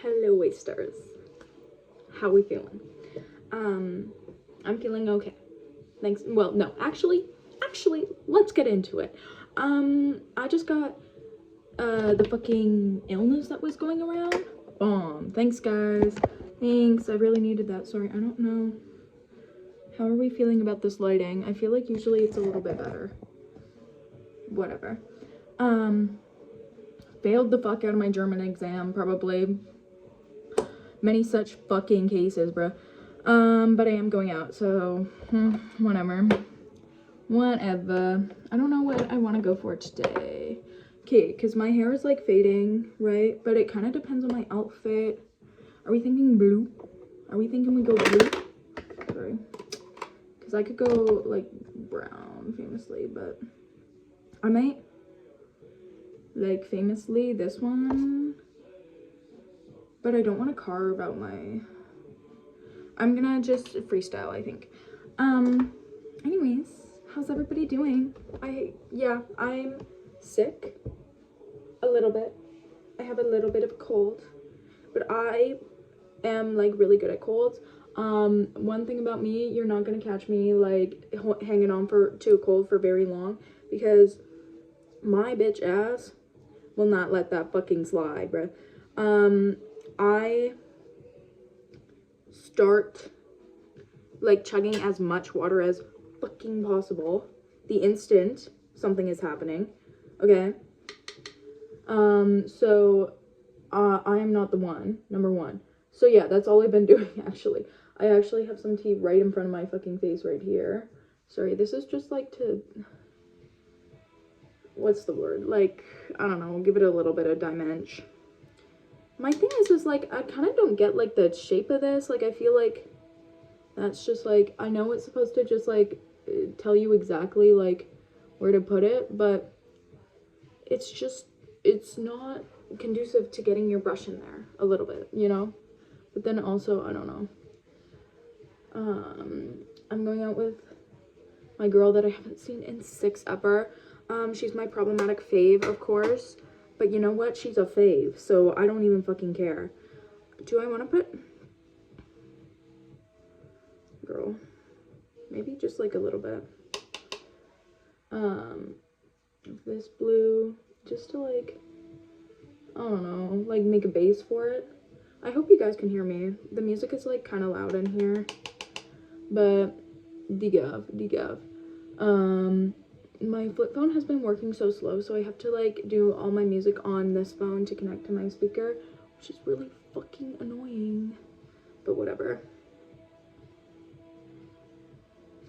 Hello, oysters. How we feeling? I'm feeling okay. Thanks. Well, no, actually, let's get into it. I just got the fucking illness that was going around. Thanks, guys. Thanks. I really needed that. Sorry, I don't know. How are we feeling about this lighting? I feel like usually it's a little bit better. Whatever. Failed the fuck out of my German exam, probably. Many such fucking cases, bro. But I am going out, so whatever. Whatever. I don't know what I want to go for today. Okay, because my hair is like fading, right? But it kind of depends on my outfit. Are we thinking blue? Are we thinking we go blue? Sorry. Because I could go like brown, famously, but I might like famously this one. But I don't want to carve out my... I'm gonna just freestyle, I think. Anyways, how's everybody doing? I'm sick. A little bit. I have a little bit of a cold. But I am, like, really good at colds. One thing about me, you're not gonna catch me, like, hanging on to a cold for very long. Because my bitch ass will not let that fucking slide, bruh. I start like chugging as much water as fucking possible the instant something is happening. Okay. So I am not the one, number one. So yeah, that's all I've been doing actually. I actually have some tea right in front of my fucking face right here. Sorry, this is just like to, what's the word? Like, I don't know, give it a little bit of dimension. My thing is like, I kind of don't get, like, the shape of this. Like, I feel like that's just, like, I know it's supposed to just, like, tell you exactly, like, where to put it, but it's just, it's not conducive to getting your brush in there a little bit, you know? But then also, I don't know. I'm going out with my girl that I haven't seen in 6 ever. She's my problematic fave, of course. But you know what? She's a fave, so I don't even fucking care. Do I want to put... Girl. Maybe just like a little bit. This blue. Just to like... I don't know. Like make a base for it. I hope you guys can hear me. The music is like kind of loud in here. But... degav. My flip phone has been working so slow, so I have to like do all my music on this phone to connect to my speaker, which is really fucking annoying, but whatever.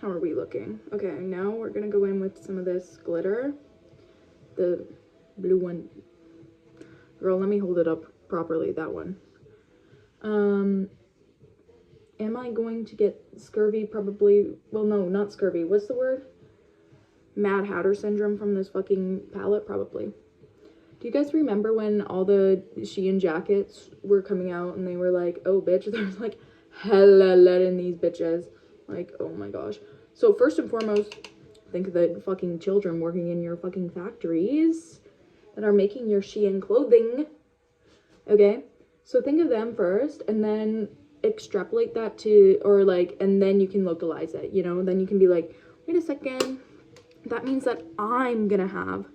How are we looking? Okay, now we're gonna go in with some of this glitter, the blue one. Girl, let me hold it up properly, that one. Am I going to get scurvy? Probably. Well, no, not scurvy. What's the word? Mad Hatter syndrome from this fucking palette? Probably. Do you guys remember when all the Shein jackets were coming out and they were like, oh bitch, there's like hella lead in these bitches. Like, oh my gosh. So first and foremost, think of the fucking children working in your fucking factories that are making your Shein clothing. Okay? So think of them first and then extrapolate that to, or like, and then you can localize it, you know? Then you can be like, wait a second. That means that I'm gonna have,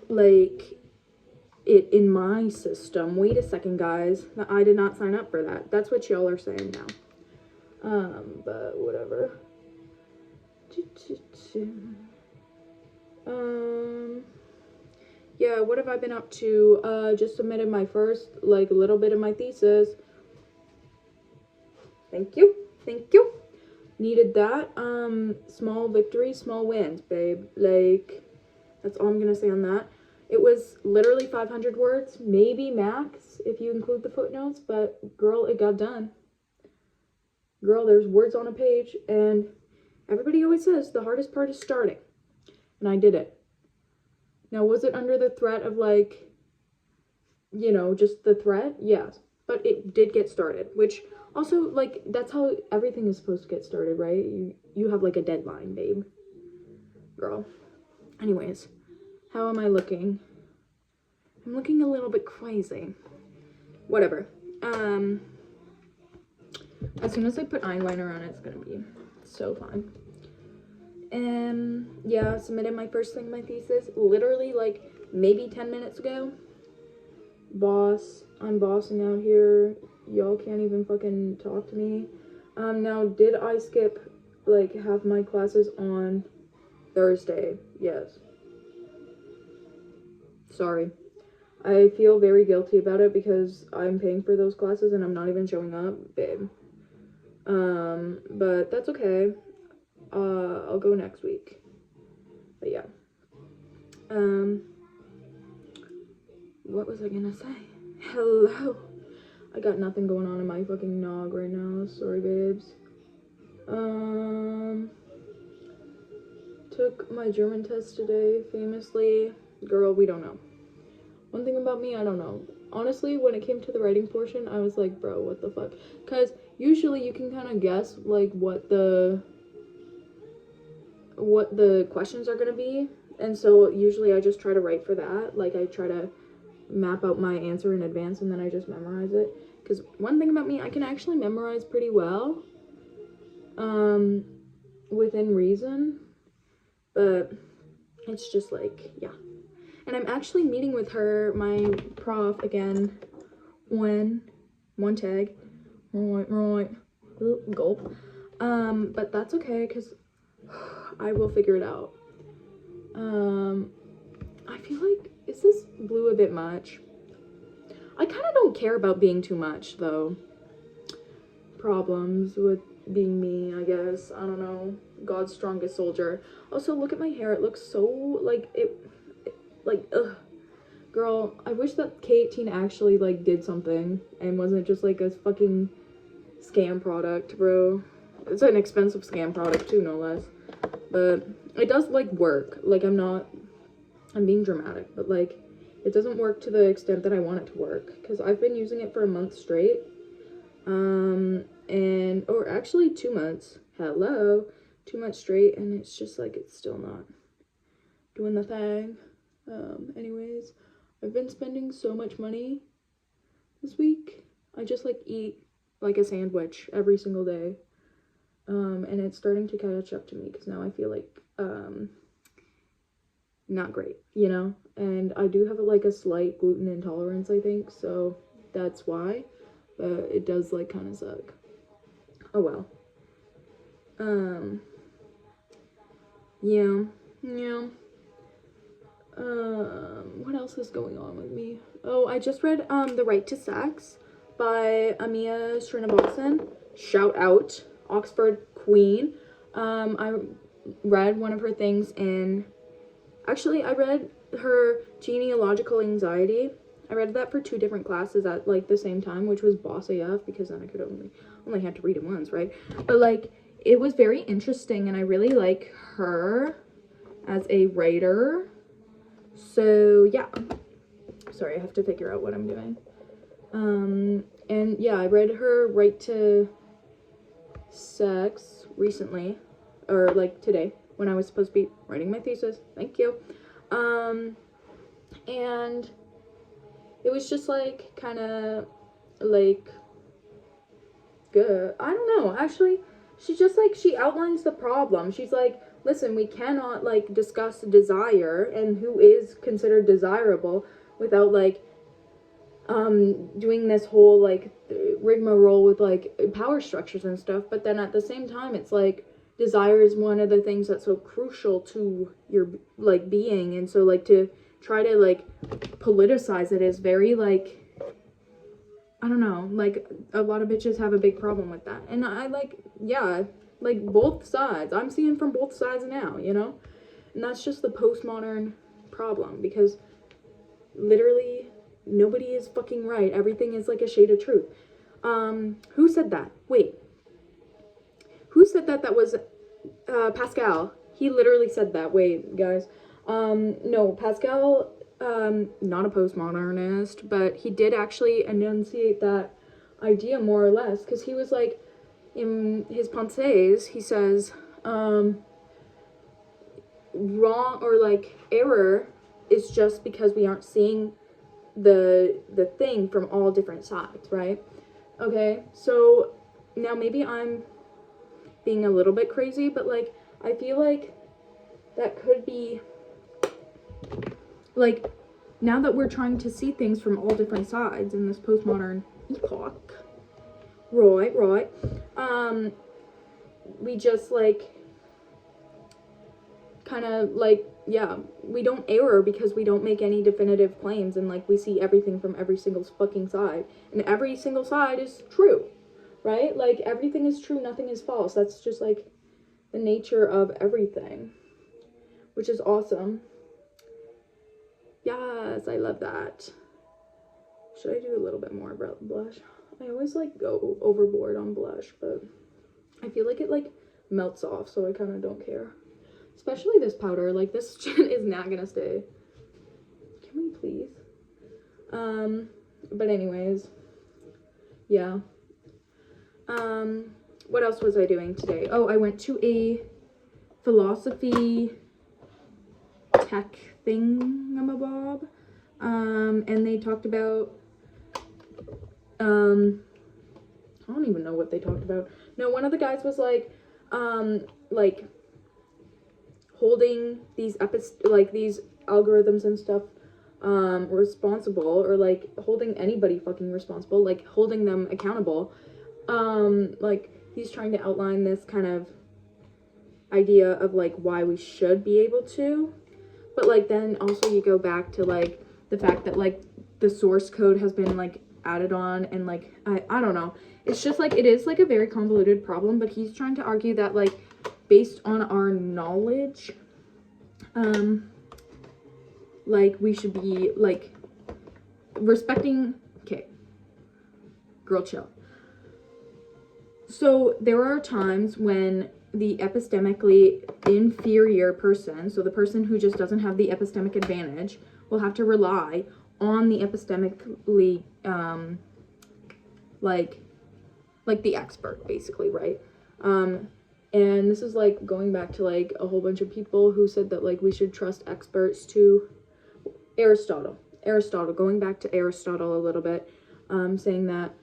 like, it in my system. Wait a second, guys. I did not sign up for that. That's what y'all are saying now. But whatever. Yeah, what have I been up to? Just submitted my first, like, little bit of my thesis. Thank you. Needed that. Small victories, small wins, babe. Like, that's all I'm gonna say on that. It was literally 500 words, maybe max, if you include the footnotes, but girl, it got done. Girl, there's words on a page, and everybody always says the hardest part is starting. And I did it. Now, was it under the threat of, like, you know, just the threat? Yes. But it did get started, which also, like, that's how everything is supposed to get started, right? You have, like, a deadline, babe. Girl. Anyways, how am I looking? I'm looking a little bit crazy. Whatever. As soon as I put eyeliner on, it's gonna be so fun. And yeah, submitted my first thing, my thesis, literally like maybe 10 minutes ago. I'm bossing out here. Y'all can't even fucking talk to me. Now, did I skip like half my classes on Thursday? Yes. Sorry. I feel very guilty about it because I'm paying for those classes and I'm not even showing up, babe. But that's okay. I'll go next week. But yeah. What was I gonna say? Hello. I got nothing going on in my fucking nog right now. Sorry, babes. Took my German test today, famously. Girl, we don't know. One thing about me, I don't know. Honestly, when it came to the writing portion, I was like, bro, what the fuck? Because usually you can kind of guess, like, what the questions are gonna be. And so usually I just try to write for that. Like, I try to map out my answer in advance and then I just memorize it. Because one thing about me, I can actually memorize pretty well. Within reason. But it's just like, yeah. And I'm actually meeting with her, my prof, again, when one tag. Right. Gulp. But that's okay, because I will figure it out. I feel like, is this blue a bit much? I kind of don't care about being too much, though. Problems with being me, I guess. I don't know. God's strongest soldier. Also, look at my hair. It looks so, like, like, ugh. Girl, I wish that K18 actually, like, did something and wasn't just, like, a fucking scam product, bro. It's an expensive scam product, too, no less. But it does, like, work. Like, I'm being dramatic, but, like, it doesn't work to the extent that I want it to work. Because I've been using it for a month straight. Or actually 2 months. Hello. 2 months straight, and it's just, like, it's still not doing the thing. Anyways, I've been spending so much money this week. I just, like, eat like a sandwich every single day. And it's starting to catch up to me because now I feel like, not great, you know? And I do have like a slight gluten intolerance, I think, so that's why. But it does, like, kind of suck. Oh well. Yeah. What else is going on with me? Oh, I just read The Right to Sex by Amia Srinivasan. Shout out, Oxford Queen. I read one of her things I read her Genealogical Anxiety. I read that for 2 different classes at, like, the same time, which was boss AF, because then I could only have to read it once, right? But, like, it was very interesting, and I really like her as a writer. So, yeah. Sorry, I have to figure out what I'm doing. And, yeah, I read her Right to Sex recently, or, like, today, when I was supposed to be writing my thesis. Thank you. And it was just, like, kind of, like, good. I don't know. Actually, she just, like, she outlines the problem. She's like, listen, we cannot, like, discuss desire and who is considered desirable without, like, doing this whole, like, rigmarole with, like, power structures and stuff. But then at the same time, it's like, desire is one of the things that's so crucial to your, like, being. And so, like, to try to, like, politicize it is very, like, I don't know, like, a lot of bitches have a big problem with that. And I, like, yeah, like, both sides. I'm seeing from both sides now, you know? And that's just the postmodern problem, because literally nobody is fucking right. Everything is, like, a shade of truth. Who said that? Wait. Who said that? That was Pascal. He literally said that. Wait, guys. No, Pascal, not a postmodernist, but he did actually enunciate that idea more or less, because he was like, in his pensées, he says, wrong or, like, error is just because we aren't seeing the thing from all different sides, right? Okay, so now maybe I'm being a little bit crazy, but like I feel like that could be like, now that we're trying to see things from all different sides in this postmodern epoch, right, we just like kind of like, yeah, we don't error because we don't make any definitive claims, and like we see everything from every single fucking side, and every single side is true, right? Like everything is true, nothing is false. That's just like the nature of everything, which is awesome. Yes, I love that. Should I do a little bit more blush? I always like go overboard on blush, but I feel like it like melts off, so I kind of don't care. Especially this powder, like this shit is not gonna stay. Can we please? But anyways, yeah. What else was I doing today? Oh, I went to a philosophy tech thingamabob. And they talked about, I don't even know what they talked about. No, one of the guys was like holding these these algorithms and stuff, responsible, or like holding anybody fucking responsible, like holding them accountable. Like he's trying to outline this kind of idea of like why we should be able to, but like then also you go back to like the fact that like the source code has been like added on, and like I don't know, it's just like it is like a very convoluted problem, but he's trying to argue that like based on our knowledge, like we should be like respecting. Okay, girl, chill. So there are times when the epistemically inferior person, so the person who just doesn't have the epistemic advantage, will have to rely on the epistemically like the expert, basically, right? And this is like going back to like a whole bunch of people who said that like we should trust experts to Aristotle, going back to Aristotle a little bit, saying that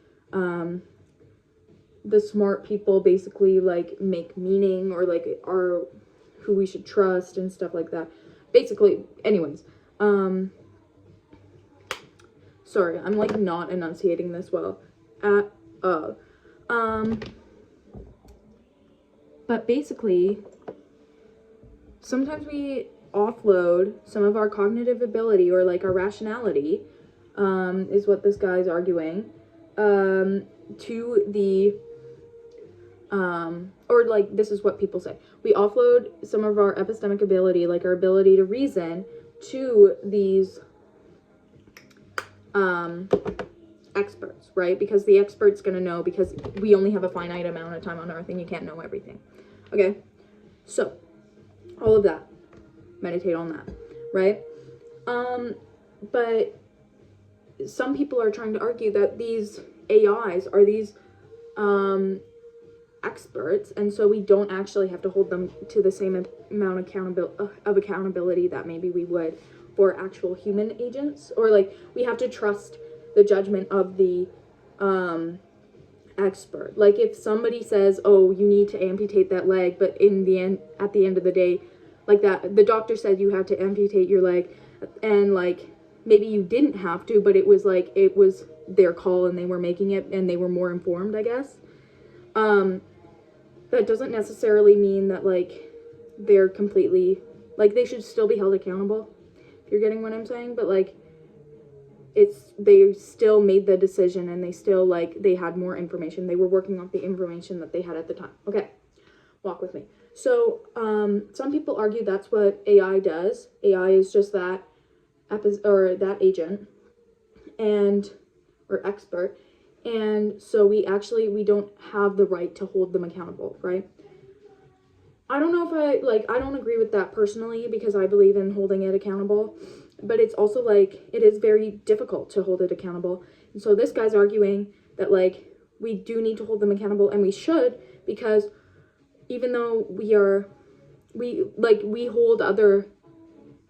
the smart people basically like make meaning, or like are who we should trust and stuff like that. Basically, anyways, sorry, I'm like not enunciating this well at all. But basically, sometimes we offload some of our cognitive ability, or like our rationality, is what this guy's arguing, to the or like this is what people say. We offload some of our epistemic ability, like our ability to reason, to these experts, right? Because the expert's gonna know, because we only have a finite amount of time on earth and you can't know everything. Okay, so all of that, meditate on that, right? But some people are trying to argue that these AIs are these experts, and so we don't actually have to hold them to the same amount of accountability that maybe we would for actual human agents, or like we have to trust the judgment of the expert. Like if somebody says, oh, you need to amputate that leg, but in the end, at the end of the day, like that the doctor said you have to amputate your leg, and like maybe you didn't have to, but it was like it was their call and they were making it and they were more informed, I guess. That doesn't necessarily mean that like they're completely, like they should still be held accountable, if you're getting what I'm saying. But like they still made the decision, and they still like they had more information. They were working off the information that they had at the time. Okay, walk with me. So some people argue that's what AI does. AI is just that that agent or expert, and so we don't have the right to hold them accountable, right? I don't know if I don't agree with that personally, because I believe in holding it accountable, but it's also like it is very difficult to hold it accountable. And so this guy's arguing that like we do need to hold them accountable, and we should, because even though we hold other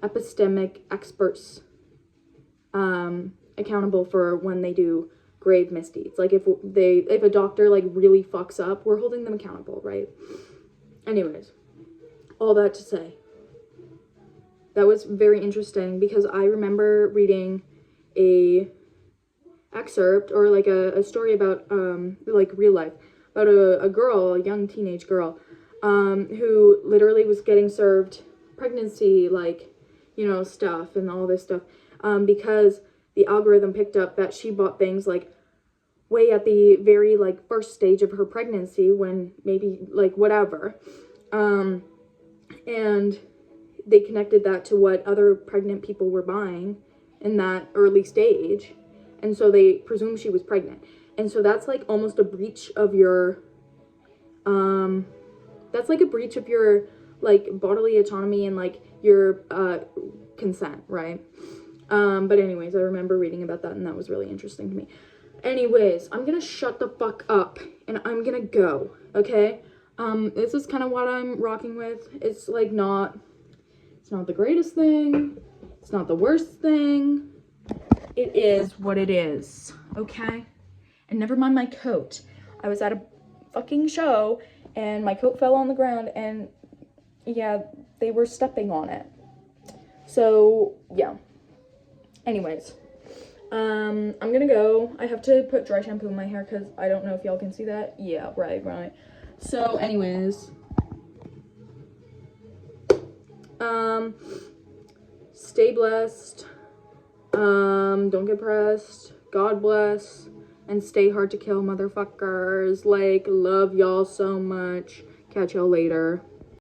epistemic experts accountable for when they do grave misdeeds. Like if a doctor like really fucks up, we're holding them accountable, right? Anyways, all that to say, that was very interesting because I remember reading a excerpt or like a story about like real life about a girl, a young teenage girl, who literally was getting served pregnancy, like, you know, stuff and all this stuff, because the algorithm picked up that she bought things like way at the very like first stage of her pregnancy, when maybe like whatever, and they connected that to what other pregnant people were buying in that early stage, and so they presumed she was pregnant. And so that's like almost a breach of your that's like a breach of your like bodily autonomy and like your consent, right? But anyways, I remember reading about that and that was really interesting to me. Anyways, I'm gonna shut the fuck up and I'm gonna go, okay? This is kind of what I'm rocking with. It's like not the greatest thing, it's not the worst thing, it is what it is, okay? And never mind my coat. I was at a fucking show and my coat fell on the ground and yeah, they were stepping on it. So yeah. Anyways, I'm gonna go. I have to put dry shampoo in my hair because I don't know if y'all can see that. Yeah, right. So anyways, stay blessed, don't get pressed, God bless, and stay hard to kill, motherfuckers. Like, love y'all so much. Catch y'all later.